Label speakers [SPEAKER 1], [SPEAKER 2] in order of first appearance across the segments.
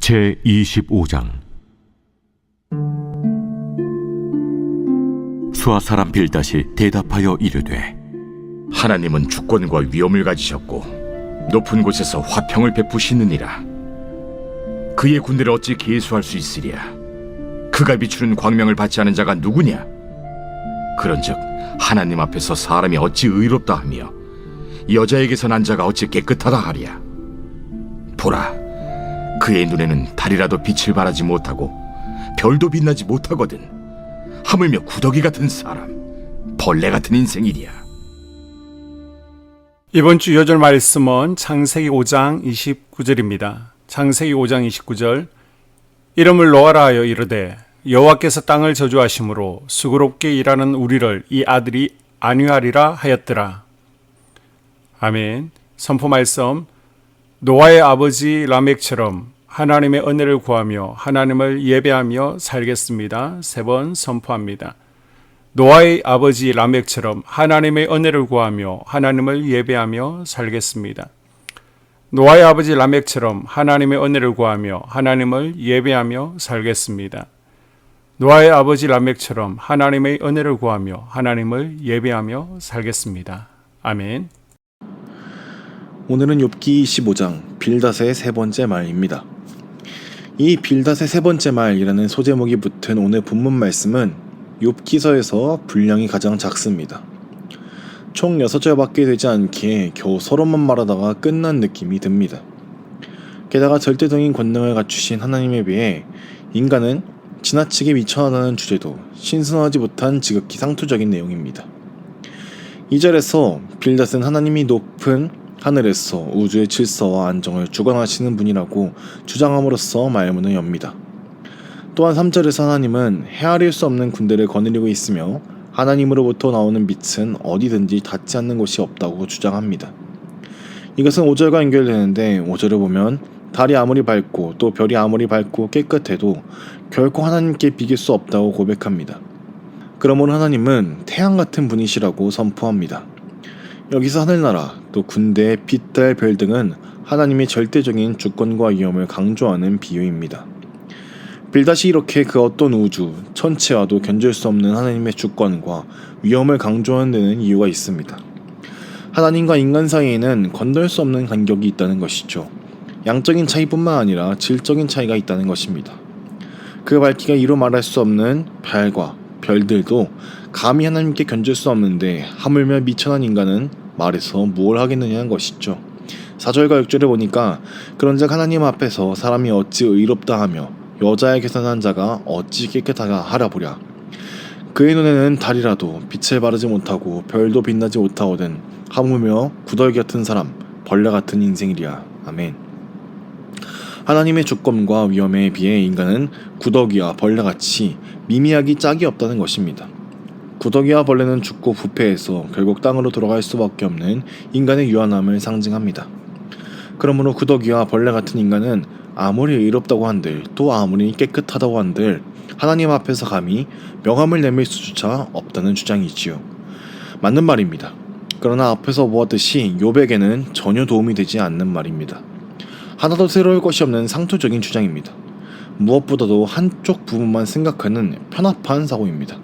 [SPEAKER 1] 제25장. 수아 사람 빌닷이 대답하여 이르되,
[SPEAKER 2] 하나님은 주권과 위엄을 가지셨고 높은 곳에서 화평을 베푸시느니라. 그의 군대를 어찌 계수할 수 있으랴? 그가 비추는 광명을 받지 않은 자가 누구냐? 그런즉 하나님 앞에서 사람이 어찌 의롭다 하며 여자에게서 난 자가 어찌 깨끗하다 하랴? 보라, 그의 눈에는 달이라도 빛을 발하지 못하고 별도 빛나지 못하거든. 하물며 구더기 같은 사람, 벌레 같은 인생이랴.
[SPEAKER 3] 이번 주 요절 말씀은 창세기 5장 29절입니다. 창세기 5장 29절. 이름을 노아라 하여 이르되 여호와께서 땅을 저주하심으로 수고롭게 일하는 우리를 이 아들이 안위하리라 하였더라. 아멘. 선포 말씀. 노아의 아버지 라멕처럼 하나님의 은혜를 구하며 하나님을 예배하며 살겠습니다. 3번 선포합니다. 노아의 아버지 라멕처럼 하나님의 은혜를 구하며 하나님을 예배하며 살겠습니다. 노아의 아버지 라멕처럼 하나님의 은혜를 구하며 하나님을 예배하며 살겠습니다. 노아의 아버지 라멕처럼 하나님의 은혜를 구하며 하나님을 예배하며 살겠습니다. 아멘.
[SPEAKER 4] 오늘은 욥기 25장 빌닷의 세 번째 말입니다. 이 빌닷의 세 번째 말이라는 소제목이 붙은 오늘 본문 말씀은 욥기서에서 분량이 가장 작습니다. 총 6절밖에 되지 않기에 겨우 서론만 말하다가 끝난 느낌이 듭니다. 게다가 절대적인 권능을 갖추신 하나님에 비해 인간은 지나치게 미천하다는 주제도 신선하지 못한 지극히 상투적인 내용입니다. 2절에서 빌닷은 하나님이 높은 하늘에서 우주의 질서와 안정을 주관하시는 분이라고 주장함으로써 말문을 엽니다. 또한 3절에서 하나님은 헤아릴 수 없는 군대를 거느리고 있으며 하나님으로부터 나오는 빛은 어디든지 닿지 않는 곳이 없다고 주장합니다. 이것은 5절과 연결되는데 5절을 보면 달이 아무리 밝고 또 별이 아무리 밝고 깨끗해도 결코 하나님께 비길 수 없다고 고백합니다. 그러므로 하나님은 태양 같은 분이시라고 선포합니다. 여기서 하늘나라, 또 군대, 빛, 달, 별 등은 하나님의 절대적인 주권과 위엄을 강조하는 비유입니다. 빌닷이 이렇게 그 어떤 우주, 천체와도 견줄 수 없는 하나님의 주권과 위엄을 강조하는 데는 이유가 있습니다. 하나님과 인간 사이에는 건널 수 없는 간격이 있다는 것이죠. 양적인 차이뿐만 아니라 질적인 차이가 있다는 것입니다. 그 밝기가 이루 말할 수 없는 별과 별들도 감히 하나님께 견줄 수 없는데 하물며 미천한 인간은 말해서 무엇을 하겠느냐는 것이죠. 4절과 6절에 보니까 그런즉 하나님 앞에서 사람이 어찌 의롭다 하며 여자에게서 난 자가 어찌 깨끗하다 하라 보랴. 그의 눈에는 달이라도 빛을 바르지 못하고 별도 빛나지 못하거든 하물며 구더기 같은 사람, 벌레 같은 인생이랴. 아멘. 하나님의 주권과 위엄에 비해 인간은 구더기와 벌레같이 미미하기 짝이 없다는 것입니다. 구더기와 벌레는 죽고 부패해서 결국 땅으로 돌아갈 수밖에 없는 인간의 유한함을 상징합니다. 그러므로 구더기와 벌레 같은 인간은 아무리 의롭다고 한들 또 아무리 깨끗하다고 한들 하나님 앞에서 감히 명함을 내밀 수조차 없다는 주장이지요. 맞는 말입니다. 그러나 앞에서 보았듯이 욥에게는 전혀 도움이 되지 않는 말입니다. 하나도 새로울 것이 없는 상투적인 주장입니다. 무엇보다도 한쪽 부분만 생각하는 편합한 사고입니다.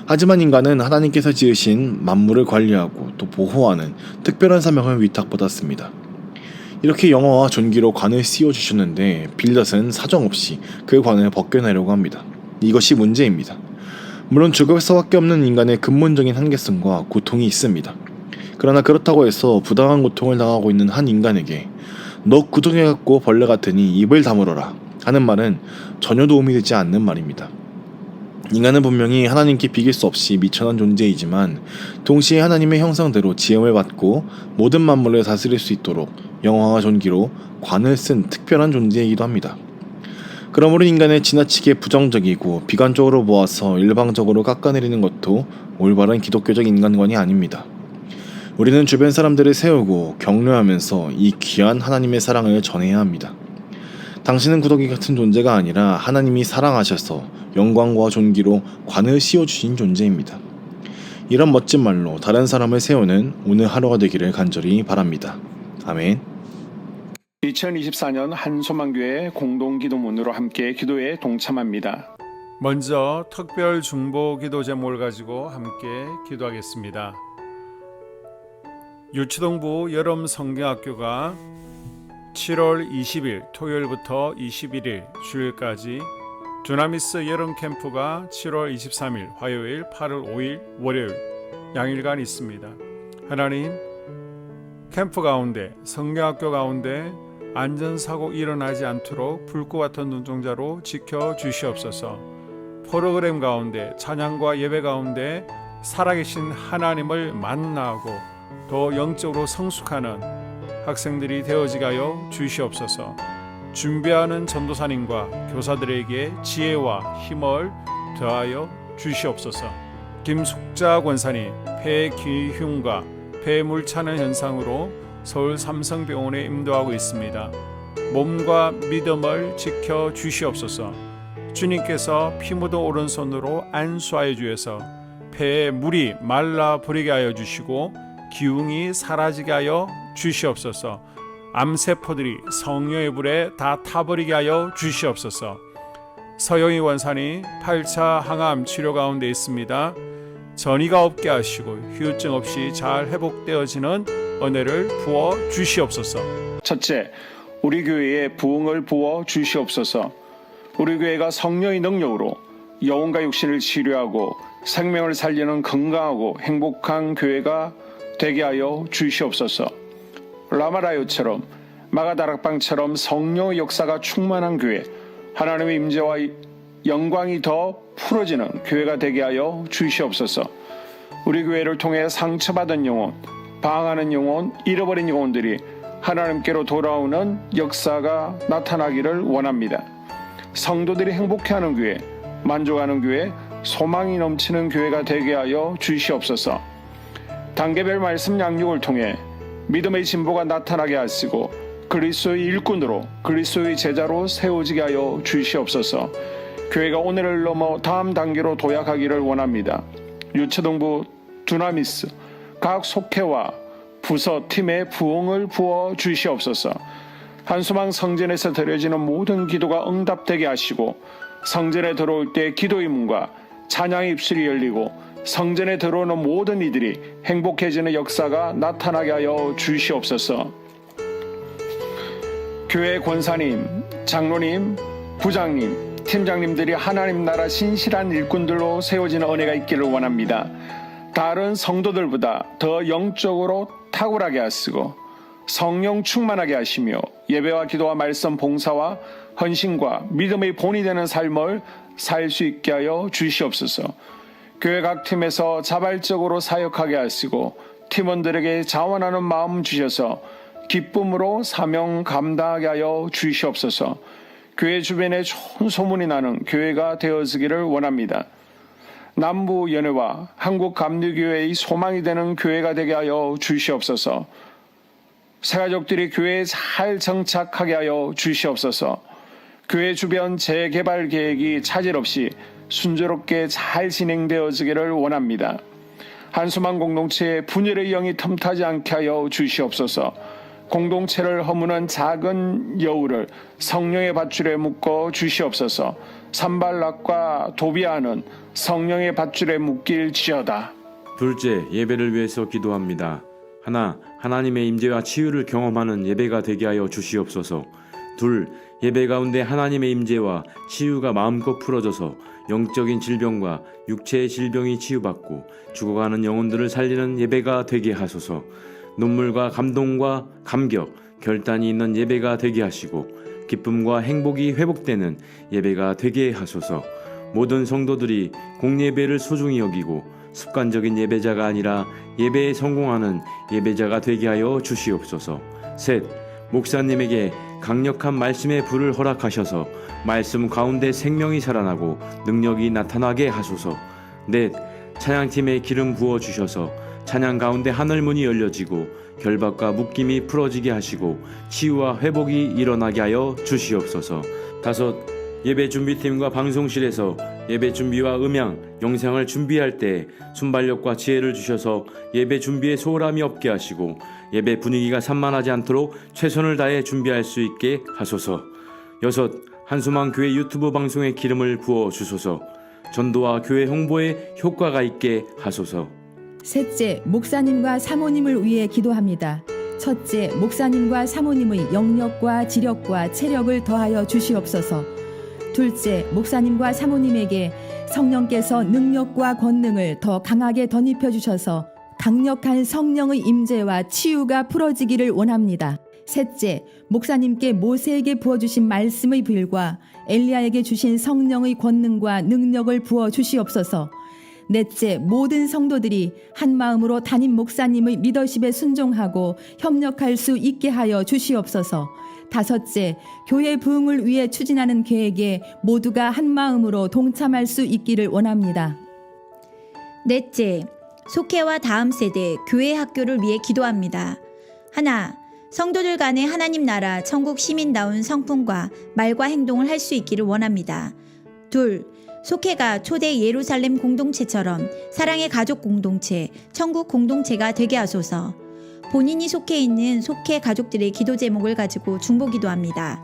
[SPEAKER 4] 하지만 인간은 하나님께서 지으신 만물을 관리하고 또 보호하는 특별한 사명을 위탁받았습니다. 이렇게 영화와 전기로 관을 씌워주셨는데 빌닷은 사정없이 그 관을 벗겨내려고 합니다. 이것이 문제입니다. 물론 죽을 수밖에 없는 인간의 근본적인 한계성과 고통이 있습니다. 그러나 그렇다고 해서 부당한 고통을 당하고 있는 한 인간에게 너 구덩이 같고 벌레 같으니 입을 다물어라 하는 말은 전혀 도움이 되지 않는 말입니다. 인간은 분명히 하나님께 비길 수 없이 미천한 존재이지만 동시에 하나님의 형상대로 지음을 받고 모든 만물을 다스릴 수 있도록 영화와 전기로 관을 쓴 특별한 존재이기도 합니다. 그러므로 인간을 지나치게 부정적이고 비관적으로 보아서 일방적으로 깎아내리는 것도 올바른 기독교적 인간관이 아닙니다. 우리는 주변 사람들을 세우고 격려하면서 이 귀한 하나님의 사랑을 전해야 합니다. 당신은 구더기 같은 존재가 아니라 하나님이 사랑하셔서 영광과 존귀로 관을 씌워주신 존재입니다. 이런 멋진 말로 다른 사람을 세우는 오늘 하루가 되기를 간절히 바랍니다. 아멘.
[SPEAKER 3] 2024년 한소망교회 공동기도문으로 함께 기도에 동참합니다. 먼저 특별 중보 기도 제목을 가지고 함께 기도하겠습니다. 유치동부 여름 성경학교가 7월 20일 토요일부터 21일 주일까지, 두나미스 여름 캠프가 7월 23일 화요일, 8월 5일 월요일 양일간 있습니다. 하나님, 캠프 가운데, 성경학교 가운데 안전사고 일어나지 않도록 불꽃 같은 눈동자로 지켜주시옵소서. 프로그램 가운데, 찬양과 예배 가운데 살아계신 하나님을 만나고 더 영적으로 성숙하는 학생들이 되어지게 하여 주시옵소서. 준비하는 전도사님과 교사들에게 지혜와 힘을 더하여 주시옵소서. 김숙자 권사님 폐 기흉과 폐물 차는 현상으로 서울 삼성병원에 임도하고 있습니다. 몸과 믿음을 지켜 주시옵소서. 주님께서 피 묻은 오른손으로 안수하여 주셔서 폐의 물이 말라 버리게 하여 주시고 기흉이 사라지게 하여 주시옵소서. 암세포들이 성령의 불에 다 타버리게 하여 주시옵소서. 서영희 원사님 8차 항암 치료 가운데 있습니다. 전이가 없게 하시고 후유증 없이 잘 회복되어지는 은혜를 부어 주시옵소서. 첫째, 우리 교회에 부흥을 부어 주시옵소서. 우리 교회가 성령의 능력으로 영혼과 육신을 치료하고 생명을 살리는 건강하고 행복한 교회가 되게 하여 주시옵소서. 라마라요처럼 마가다락방처럼 성령의 역사가 충만한 교회, 하나님의 임재와 영광이 더 풀어지는 교회가 되게 하여 주시옵소서. 우리 교회를 통해 상처받은 영혼, 방황하는 영혼, 잃어버린 영혼들이 하나님께로 돌아오는 역사가 나타나기를 원합니다. 성도들이 행복해하는 교회, 만족하는 교회, 소망이 넘치는 교회가 되게 하여 주시옵소서. 단계별 말씀 양육을 통해 믿음의 진보가 나타나게 하시고 그리스도의 일꾼으로, 그리스도의 제자로 세워지게 하여 주시옵소서. 교회가 오늘을 넘어 다음 단계로 도약하기를 원합니다. 유초동부 두나미스 각 속회와 부서 팀에 부흥을 부어 주시옵소서. 한소망 성전에서 드려지는 모든 기도가 응답되게 하시고 성전에 들어올 때 기도의 문과 찬양의 입술이 열리고 성전에 들어오는 모든 이들이 행복해지는 역사가 나타나게 하여 주시옵소서. 교회 권사님, 장로님, 부장님, 팀장님들이 하나님 나라 신실한 일꾼들로 세워지는 은혜가 있기를 원합니다. 다른 성도들보다 더 영적으로 탁월하게 하시고 성령 충만하게 하시며 예배와 기도와 말씀 봉사와 헌신과 믿음의 본이 되는 삶을 살 수 있게 하여 주시옵소서. 교회 각 팀에서 자발적으로 사역하게 하시고 팀원들에게 자원하는 마음 주셔서 기쁨으로 사명 감당하게 하여 주시옵소서. 교회 주변에 좋은 소문이 나는 교회가 되어지기를 원합니다. 남부 연회와 한국 감리교회의 소망이 되는 교회가 되게 하여 주시옵소서. 새가족들이 교회에 잘 정착하게 하여 주시옵소서. 교회 주변 재개발 계획이 차질 없이 순조롭게 잘 진행되어지기를 원합니다. 한소망 공동체에 분열의 영이 틈타지 않게 하여 주시옵소서. 공동체를 허무는 작은 여우를 성령의 밧줄에 묶어 주시옵소서. 산발락과 도비아는 성령의 밧줄에 묶일지어다.
[SPEAKER 5] 둘째, 예배를 위해서 기도합니다. 하나, 하나님의 임재와 치유를 경험하는 예배가 되게 하여 주시옵소서. 둘, 예배 가운데 하나님의 임재와 치유가 마음껏 풀어져서 영적인 질병과 육체의 질병이 치유받고 죽어가는 영혼들을 살리는 예배가 되게 하소서. 눈물과 감동과 감격, 결단이 있는 예배가 되게 하시고 기쁨과 행복이 회복되는 예배가 되게 하소서. 모든 성도들이 공예배를 소중히 여기고 습관적인 예배자가 아니라 예배에 성공하는 예배자가 되게 하여 주시옵소서. 셋, 목사님에게 강력한 말씀의 불을 허락하셔서 말씀 가운데 생명이 살아나고 능력이 나타나게 하소서. 넷, 찬양팀에 기름 부어 주셔서 찬양 가운데 하늘문이 열려지고 결박과 묶임이 풀어지게 하시고 치유와 회복이 일어나게 하여 주시옵소서. 다섯, 예배 준비팀과 방송실에서 예배 준비와 음향, 영상을 준비할 때 순발력과 지혜를 주셔서 예배 준비에 소홀함이 없게 하시고 예배 분위기가 산만하지 않도록 최선을 다해 준비할 수 있게 하소서. 6. 한수망 교회 유튜브 방송에 기름을 부어 주소서. 전도와 교회 홍보에 효과가 있게 하소서.
[SPEAKER 6] 셋째, 목사님과 사모님을 위해 기도합니다. 첫째, 목사님과 사모님의 영력과 지력과 체력을 더하여 주시옵소서. 둘째, 목사님과 사모님에게 성령께서 능력과 권능을 더 강하게 덧입혀 주셔서 강력한 성령의 임재와 치유가 풀어지기를 원합니다. 셋째, 목사님께 모세에게 부어주신 말씀의 불과 엘리야에게 주신 성령의 권능과 능력을 부어 주시옵소서. 넷째, 모든 성도들이 한 마음으로 담임 목사님의 리더십에 순종하고 협력할 수 있게 하여 주시옵소서. 다섯째, 교회 부흥을 위해 추진하는 계획에 모두가 한 마음으로 동참할 수 있기를 원합니다.
[SPEAKER 7] 넷째, 속회와 다음 세대 교회 학교를 위해 기도합니다. 하나, 성도들 간의 하나님 나라 천국 시민다운 성품과 말과 행동을 할 수 있기를 원합니다. 둘, 속회가 초대 예루살렘 공동체처럼 사랑의 가족 공동체, 천국 공동체가 되게 하소서. 본인이 속해 있는 속회 가족들의 기도 제목을 가지고 중보 기도합니다.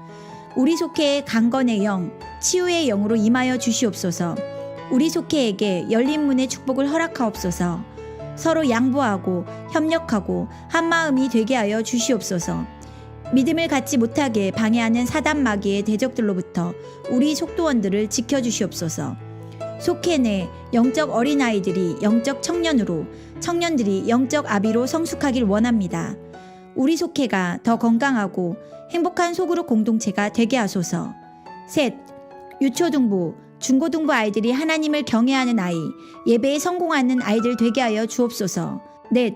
[SPEAKER 7] 우리 속회의 강건의 영, 치유의 영으로 임하여 주시옵소서. 우리 속회에게 열린 문의 축복을 허락하옵소서. 서로 양보하고 협력하고 한마음이 되게 하여 주시옵소서. 믿음을 갖지 못하게 방해하는 사단 마귀의 대적들로부터 우리 속도원들을 지켜주시옵소서. 속회 내 영적 어린아이들이 영적 청년으로, 청년들이 영적 아비로 성숙하길 원합니다. 우리 속회가 더 건강하고 행복한 소그룹 공동체가 되게 하소서. 셋, 유초등부, 중고등부 아이들이 하나님을 경외하는 아이, 예배에 성공하는 아이들 되게 하여 주옵소서. 넷,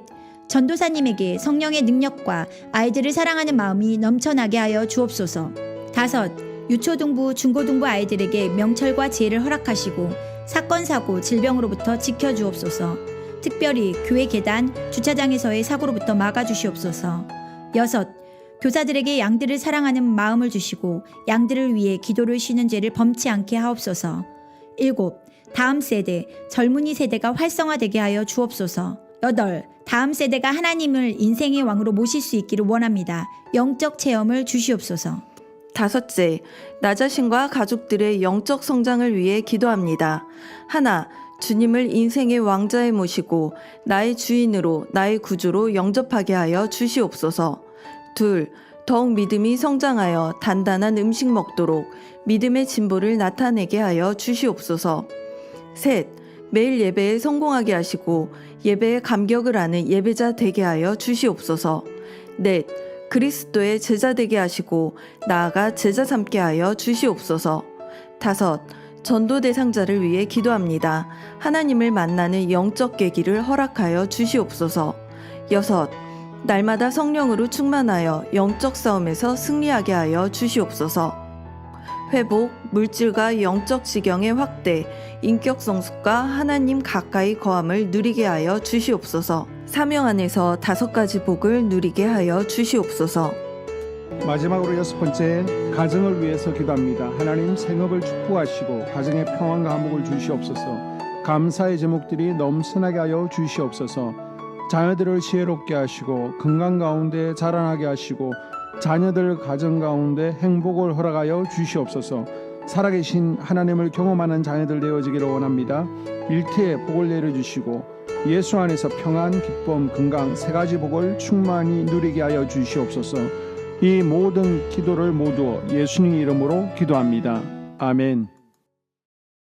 [SPEAKER 7] 전도사님에게 성령의 능력과 아이들을 사랑하는 마음이 넘쳐나게 하여 주옵소서. 다섯, 유초등부, 중고등부 아이들에게 명철과 지혜를 허락하시고 사건, 사고, 질병으로부터 지켜주옵소서. 특별히 교회 계단, 주차장에서의 사고로부터 막아주시옵소서. 여섯, 교사들에게 양들을 사랑하는 마음을 주시고 양들을 위해 기도를 쉬는 죄를 범치 않게 하옵소서. 일곱, 다음 세대, 젊은이 세대가 활성화되게 하여 주옵소서. 여덟, 다음 세대가 하나님을 인생의 왕으로 모실 수 있기를 원합니다. 영적 체험을 주시옵소서.
[SPEAKER 8] 다섯째, 나 자신과 가족들의 영적 성장을 위해 기도합니다. 하나, 주님을 인생의 왕자에 모시고 나의 주인으로 나의 구주로 영접하게 하여 주시옵소서. 둘, 더욱 믿음이 성장하여 단단한 음식 먹도록 믿음의 진보를 나타내게 하여 주시옵소서. 셋, 매일 예배에 성공하게 하시고 예배에 감격을 하는 예배자 되게 하여 주시옵소서. 넷, 그리스도의 제자 되게 하시고 나아가 제자 삼게 하여 주시옵소서. 다섯, 전도 대상자를 위해 기도합니다. 하나님을 만나는 영적 계기를 허락하여 주시옵소서. 여섯, 날마다 성령으로 충만하여 영적 싸움에서 승리하게 하여 주시옵소서. 회복, 물질과 영적 지경의 확대, 인격 성숙과 하나님 가까이 거함을 누리게 하여 주시옵소서. 사명 안에서 5가지 복을 누리게 하여 주시옵소서.
[SPEAKER 3] 마지막으로 6번째, 가정을 위해서 기도합니다. 하나님 생업을 축복하시고 가정에 평안과 화목을 주시옵소서. 감사의 제목들이 넘쳐나게 하여 주시옵소서. 자녀들을 지혜롭게 하시고 건강 가운데 자라나게 하시고 자녀들 가정 가운데 행복을 허락하여 주시옵소서. 살아계신 하나님을 경험하는 자녀들 되어지기를 원합니다. 일터에 복을 내려주시고 예수 안에서 평안, 기쁨, 건강 3가지 복을 충만히 누리게 하여 주시옵소서. 이 모든 기도를 모두 예수님 이름으로 기도합니다. 아멘.